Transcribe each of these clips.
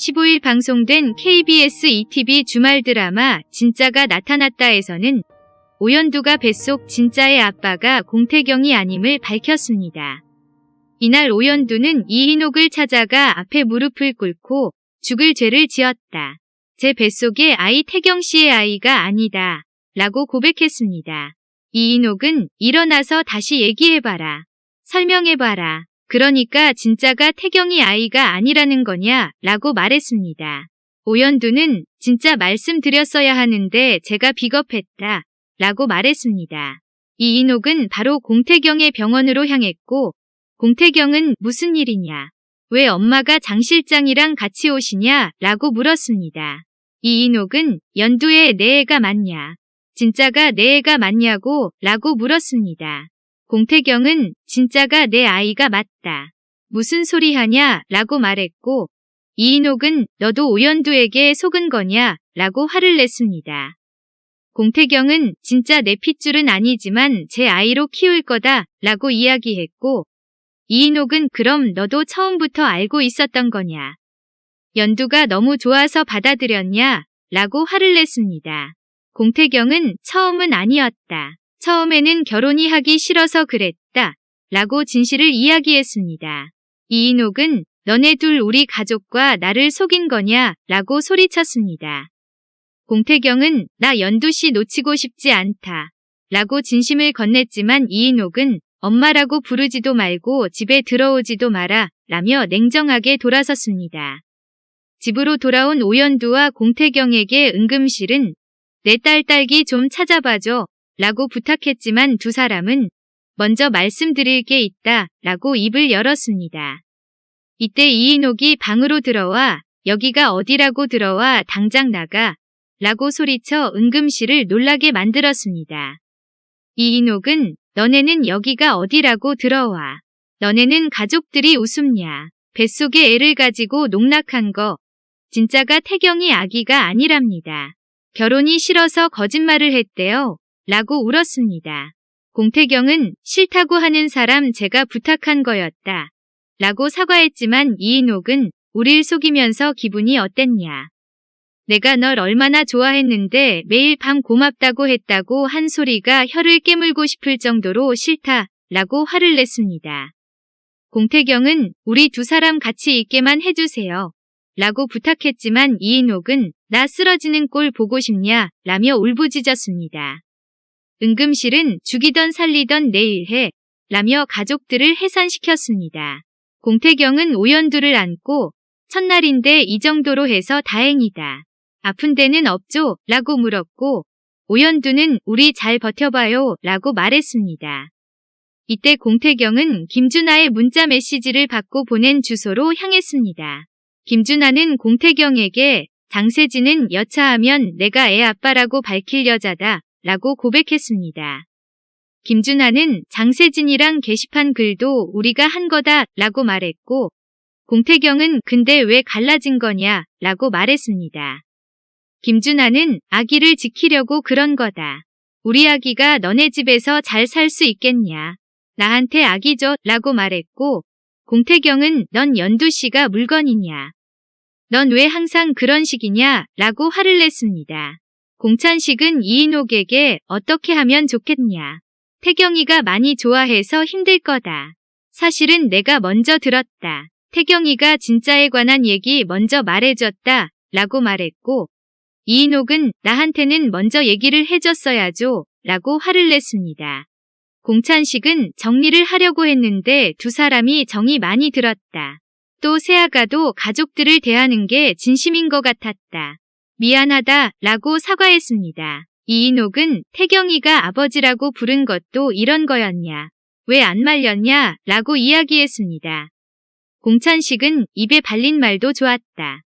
15일 방송된 KBS ETV 주말 드라마 진짜가 나타났다에서는 오연두가 뱃속 진짜의 아빠가 공태경이 아님을 밝혔습니다. 이날 오연두는 이인옥을 찾아가 앞에 무릎을 꿇고 죽을 죄를 지었다. 제 뱃속의 아이 태경 씨의 아이가 아니다. 라고 고백했습니다. 이인옥은 일어나서 다시 얘기해봐라. 설명해봐라. 그러니까 진짜가 태경이 아이가 아니라는 거냐? 라고 말했습니다. 오연두는 진짜 말씀드렸어야 하는데 제가 비겁했다. 라고 말했습니다. 이인옥은 바로 공태경의 병원으로 향했고 공태경은 무슨 일이냐? 왜 엄마가 장 실장이랑 같이 오시냐? 라고 물었습니다. 이인옥은 연두의 내 애가 맞냐? 진짜가 내 애가 맞냐고? 라고 물었습니다. 공태경은 진짜가 내 아이가 맞다. 무슨 소리 하냐? 라고 말했고 이인옥은 너도 오연두에게 속은 거냐? 라고 화를 냈습니다. 공태경은 진짜 내 핏줄은 아니지만 제 아이로 키울 거다 라고 이야기했고 이인옥은 그럼 너도 처음부터 알고 있었던 거냐? 연두가 너무 좋아서 받아들였냐? 라고 화를 냈습니다. 공태경은 처음은 아니었다. 처음에는 결혼이 하기 싫어서 그랬다. 라고 진실을 이야기했습니다. 이인옥은 너네 둘 우리 가족과 나를 속인 거냐? 라고 소리쳤습니다. 공태경은 나 연두씨 놓치고 싶지 않다. 라고 진심을 건넸지만 이인옥은 엄마라고 부르지도 말고 집에 들어오지도 마라. 라며 냉정하게 돌아섰습니다. 집으로 돌아온 오연두와 공태경에게 응급실은 내 딸 딸기 좀 찾아봐줘. 라고 부탁했지만 두 사람은 먼저 말씀드릴 게 있다. 라고 입을 열었습니다. 이때 이인옥이 방으로 들어와 여기가 어디라고 들어와 당장 나가. 라고 소리쳐 응급실을 놀라게 만들었습니다. 이인옥은 너네는 여기가 어디라고 들어와. 너네는 가족들이 웃음냐. 뱃속에 애를 가지고 농락한 거. 진짜가 태경이 아기가 아니랍니다. 결혼이 싫어서 거짓말을 했대요. 라고 울었습니다. 공태경은 싫다고 하는 사람 제가 부탁한 거였다. 라고 사과했지만 이인옥은 우릴 속이면서 기분이 어땠냐. 내가 널 얼마나 좋아했는데 매일 밤 고맙다고 했다고 한 소리가 혀를 깨물고 싶을 정도로 싫다. 라고 화를 냈습니다. 공태경은 우리 두 사람 같이 있게만 해주세요. 라고 부탁했지만 이인옥은 나 쓰러지는 꼴 보고 싶냐? 라며 울부짖었습니다. 응급실은 죽이던 살리던 내일 해. 라며 가족들을 해산시켰습니다. 공태경은 오연두를 안고 첫날인데 이 정도로 해서 다행이다. 아픈 데는 없죠? 라고 물었고 오연두는 우리 잘 버텨봐요. 라고 말했습니다. 이때 공태경은 김준하의 문자 메시지를 받고 보낸 주소로 향했습니다. 김준하는 공태경에게 장세진은 여차하면 내가 애 아빠라고 밝힐 여자다. 라고 고백했습니다. 김준하는 장세진이랑 게시판 글도 우리가 한 거다. 라고 말했고 공태경은 근데 왜 갈라진 거냐? 라고 말했습니다. 김준하는 아기를 지키려고 그런 거다. 우리 아기가 너네 집에서 잘 살 수 있겠냐? 나한테 아기 줘. 라고 말했고 공태경은 넌 연두씨가 물건이냐? 넌 왜 항상 그런 식이냐? 라고 화를 냈습니다. 공찬식은 이인옥에게 어떻게 하면 좋겠냐? 태경이가 많이 좋아해서 힘들 거다. 사실은 내가 먼저 들었다. 태경이가 진짜에 관한 얘기 먼저 말해줬다. 라고 말했고 이인옥은 나한테는 먼저 얘기를 해줬어야죠. 라고 화를 냈습니다. 공찬식은 정리를 하려고 했는데 두 사람이 정이 많이 들었다. 또 새아가도 가족들을 대하는 게 진심인 것 같았다. 미안하다. 라고 사과했습니다. 이인옥은 태경이가 아버지라고 부른 것도 이런 거였냐. 왜 안 말렸냐? 라고 이야기했습니다. 공찬식은 입에 발린 말도 좋았다.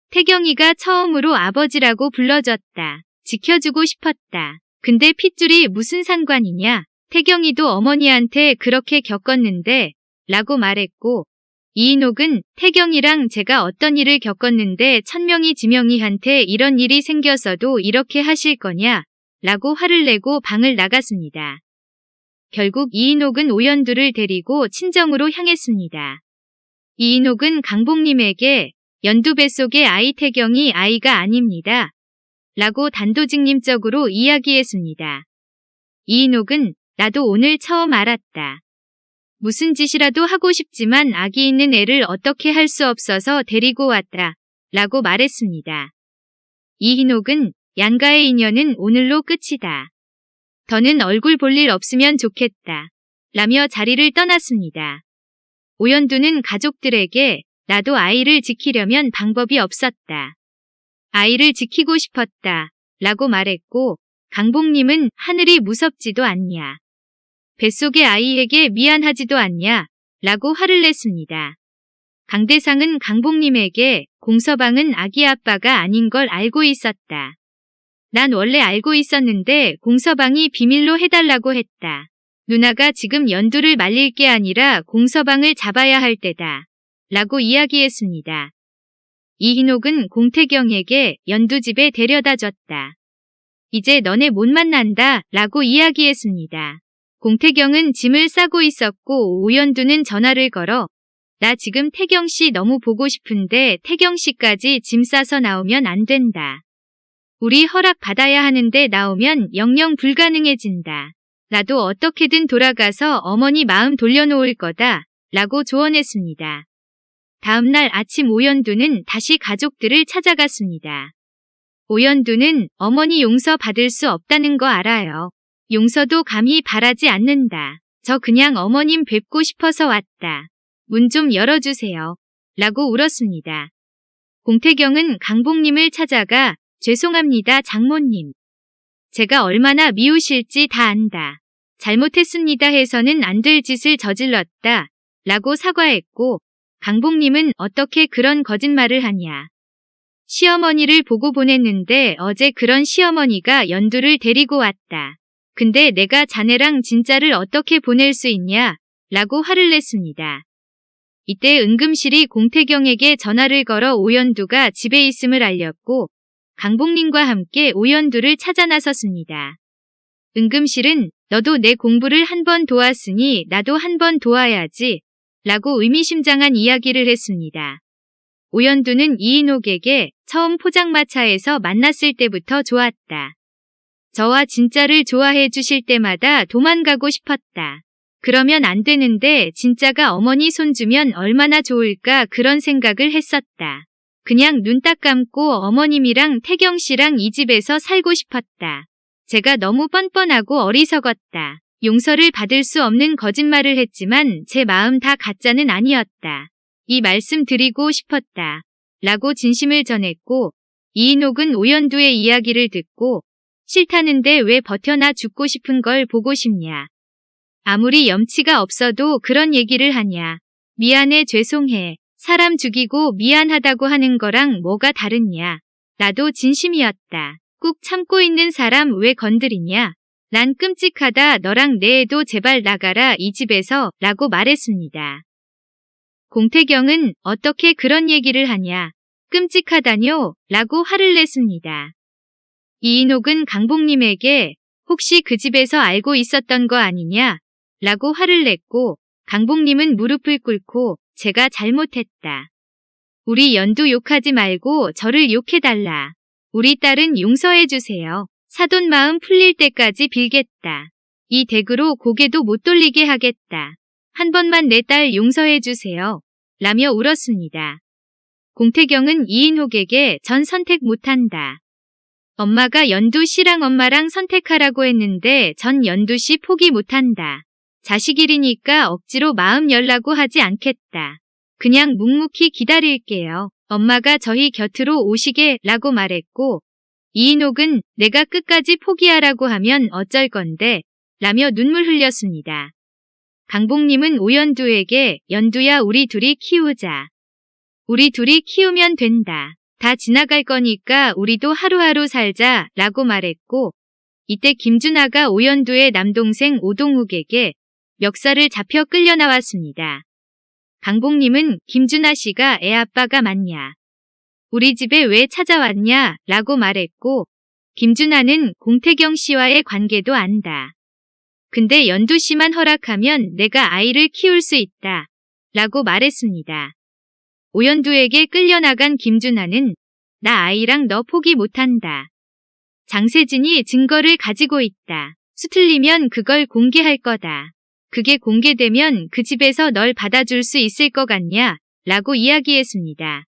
태경이가 처음으로 아버지라고 불러줬다. 지켜주고 싶었다. 근데 핏줄이 무슨 상관이냐? 태경이도 어머니한테 그렇게 겪었는데 라고 말했고 이인옥은 태경이랑 제가 어떤 일을 겪었는데 천명이 지명이한테 이런 일이 생겼어도 이렇게 하실 거냐? 라고 화를 내고 방을 나갔습니다. 결국 이인옥은 오연두를 데리고 친정으로 향했습니다. 이인옥은 강복님에게 연두 뱃속의 아이 태경이 아이가 아닙니다. 라고 단도직입적으로 이야기했습니다. 이인옥은 나도 오늘 처음 알았다. 무슨 짓이라도 하고 싶지만 아기 있는 애를 어떻게 할 수 없어서 데리고 왔다. 라고 말했습니다. 이인옥은 양가의 인연은 오늘로 끝이다. 더는 얼굴 볼 일 없으면 좋겠다. 라며 자리를 떠났습니다. 오연두는 가족들에게 나도 아이를 지키려면 방법이 없었다. 아이를 지키고 싶었다. 라고 말했고 강복님은 하늘이 무섭지도 않냐. 뱃속의 아이에게 미안하지도 않냐. 라고 화를 냈습니다. 강대상은 강복님에게 공서방은 아기 아빠가 아닌 걸 알고 있었다. 난 원래 알고 있었는데 공서방이 비밀로 해달라고 했다. 누나가 지금 연두를 말릴 게 아니라 공서방을 잡아야 할 때다. 라고 이야기했습니다. 이인옥은 공태경에게 연두 집에 데려다 줬다. 이제 너네 못 만난다. 라고 이야기했습니다. 공태경은 짐을 싸고 있었고 오연두는 전화를 걸어 나 지금 태경씨 너무 보고 싶은데 태경씨까지 짐 싸서 나오면 안 된다. 우리 허락 받아야 하는데 나오면 영영 불가능해진다. 나도 어떻게든 돌아가서 어머니 마음 돌려놓을 거다. 라고 조언했습니다. 다음날 아침 오연두는 다시 가족들을 찾아갔습니다. 오연두는 어머니 용서 받을 수 없다는 거 알아요. 용서도 감히 바라지 않는다. 저 그냥 어머님 뵙고 싶어서 왔다. 문 좀 열어주세요. 라고 울었습니다. 공태경은 강복님을 찾아가 죄송합니다 장모님. 제가 얼마나 미우실지 다 안다. 잘못했습니다 해서는 안 될 짓을 저질렀다. 라고 사과했고 강복님은 어떻게 그런 거짓말을 하냐. 시어머니를 보고 보냈는데 어제 그런 시어머니가 연두를 데리고 왔다. 근데 내가 자네랑 진짜를 어떻게 보낼 수 있냐. 라고 화를 냈습니다. 이때 은금실이 공태경에게 전화를 걸어 오연두가 집에 있음을 알렸고 강복님과 함께 오연두를 찾아 나섰습니다. 은금실은 너도 내 공부를 한 번 도왔으니 나도 한 번 도와야지 라고 의미심장한 이야기를 했습니다. 오연두는 이인옥에게 처음 포장마차에서 만났을 때부터 좋았다. 저와 진짜를 좋아해 주실 때마다 도망가고 싶었다. 그러면 안 되는데 진짜가 어머니 손 주면 얼마나 좋을까 그런 생각을 했었다. 그냥 눈 딱 감고 어머님이랑 태경씨랑 이 집에서 살고 싶었다. 제가 너무 뻔뻔하고 어리석었다. 용서를 받을 수 없는 거짓말을 했지만 제 마음 다 가짜는 아니었다. 이 말씀 드리고 싶었다. 라고 진심을 전했고 이인옥은 오연두의 이야기를 듣고 싫다는데 왜 버텨나 죽고 싶은 걸 보고 싶냐. 아무리 염치가 없어도 그런 얘기를 하냐. 미안해 죄송해. 사람 죽이고 미안하다고 하는 거랑 뭐가 다르냐. 나도 진심이었다. 꾹 참고 있는 사람 왜 건드리냐. 난 끔찍하다. 너랑 내 애도 제발 나가라 이 집에서 라고 말했습니다. 공태경은 어떻게 그런 얘기를 하냐. 끔찍하다뇨 라고 화를 냈습니다. 이인옥은 강복님에게 혹시 그 집에서 알고 있었던 거 아니냐 라고 화를 냈고 강복님은 무릎을 꿇고 제가 잘못했다. 우리 연두 욕하지 말고 저를 욕해달라. 우리 딸은 용서해주세요. 사돈 마음 풀릴 때까지 빌겠다. 이 댁으로 고개도 못 돌리게 하겠다. 한 번만 내 딸 용서해주세요. 라며 울었습니다. 공태경은 이인옥에게 전 선택 못한다. 엄마가 연두 씨랑 엄마랑 선택하라고 했는데 전 연두 씨 포기 못한다. 자식 일이니까 억지로 마음 열라고 하지 않겠다. 그냥 묵묵히 기다릴게요. 엄마가 저희 곁으로 오시게 라고 말했고 이인옥은 내가 끝까지 포기하라고 하면 어쩔 건데 라며 눈물 흘렸습니다. 강복님은 오연두에게 연두야 우리 둘이 키우자. 우리 둘이 키우면 된다. 다 지나갈 거니까 우리도 하루하루 살자 라고 말했고 이때 김준하가 오연두의 남동생 오동욱에게 멱살을 잡혀 끌려 나왔습니다. 강복님은 김준하 씨가 애 아빠가 맞냐. 우리 집에 왜 찾아왔냐 라고 말했고 김준하는 공태경 씨와의 관계도 안다. 근데 연두 씨만 허락하면 내가 아이를 키울 수 있다 라고 말했습니다. 오연두에게 끌려나간 김준하는 나 아이랑 너 포기 못한다. 장세진이 증거를 가지고 있다. 수틀리면 그걸 공개할 거다. 그게 공개되면 그 집에서 널 받아줄 수 있을 것 같냐? 라고 이야기했습니다.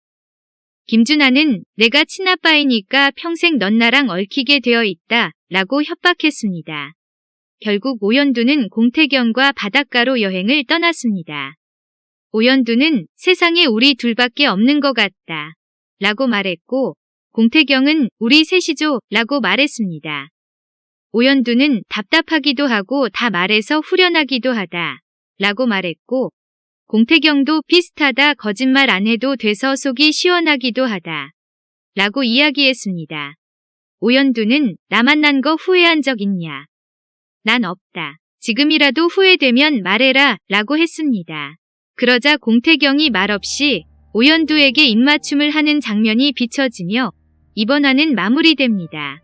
김준하는 내가 친아빠이니까 평생 넌 나랑 얽히게 되어 있다. 라고 협박했습니다. 결국 오연두는 공태경과 바닷가로 여행을 떠났습니다. 오연두는 세상에 우리 둘밖에 없는 것 같다. 라고 말했고 공태경은 우리 셋이죠. 라고 말했습니다. 오연두는 답답하기도 하고 다 말해서 후련하기도 하다. 라고 말했고 공태경도 비슷하다. 거짓말 안 해도 돼서 속이 시원하기도 하다. 라고 이야기했습니다. 오연두는 나 만난 거 후회한 적 있냐? 난 없다. 지금이라도 후회되면 말해라. 라고 했습니다. 그러자 공태경이 말없이 오연두에게 입맞춤을 하는 장면이 비춰지며 이번 화는 마무리됩니다.